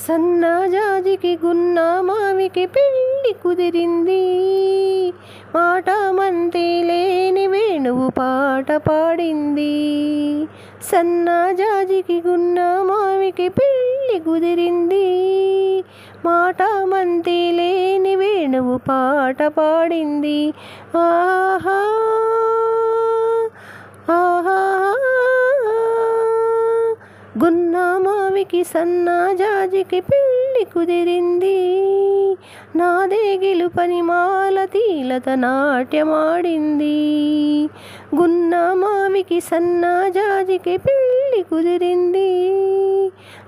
సన్నజాజికి గున్న మావికి పెళ్ళి కుదిరింది. మాట మంతి లేని వేణువు పాట పాడింది. సన్నజాజికి గున్న మావికి పెళ్ళి కుదిరింది. మాట మంతి లేని వేణువు పాట పాడింది. ఆహా ఆహా గున్న మావికి సన్నజాజికి పెళ్ళి కుదిరింది. నాదే గెలుపని మాలతీలత నాట్యమాడింది. గున్న మావికి సన్నజాజికి పెళ్ళి కుదిరింది.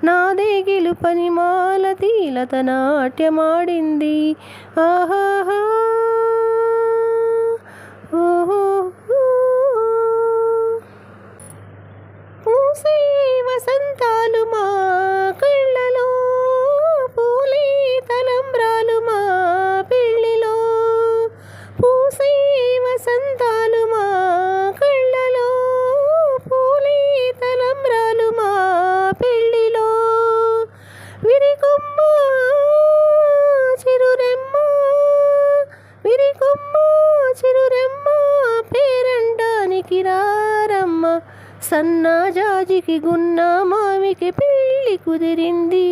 నాదే గెలుపని మాలతీలత నాట్యమాడింది. ఆహాహా ఓహో పూసే వసంతాలు మా కళ్ళలో, పూలే తలంబ్రాలు మా పెళ్ళిలో. పూసే వసంతాలు మా కళ్ళలో, పూలే తలంబ్రాలు మా పెళ్ళిలో. విరికొమ్మ చిరురెమ్మ, విరికొమ్మ చిరురెమ్మ పేరంటానికి రారమ్మ. సన్నజాజికి గున్న మావికి పెళ్ళి కుదిరింది.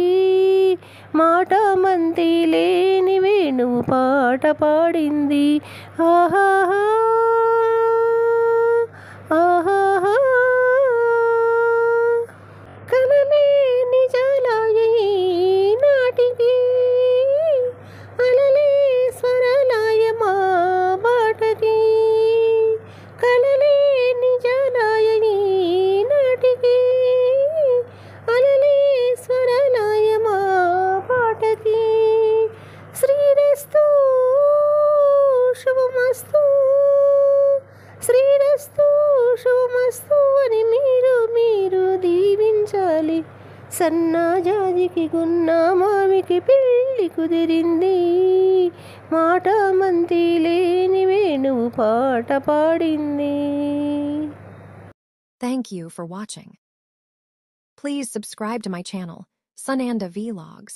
మాట మంతి లేని వేణువు పాట పాడింది. ఆహాహా ఆహాహా కలలే నిజాలాయే నాటికి, అలలే స్వరలాయ మా బాటకి. కలలే నిజాలాయ నాటికి, అలలే స్వరలాయ మా బాటకి. శ్రీరస్తు శుభమస్తు, శ్రీరస్తు శుభమస్తు అని మీరు దీవించాలి. సన్నజాజికి గున్న మావికి పెళ్ళి కుదిరింది. మాట మంతి లేని వేణువు పాట పాడింది. Thank you for watching. Please subscribe to my channel, Sunanda Vlogs.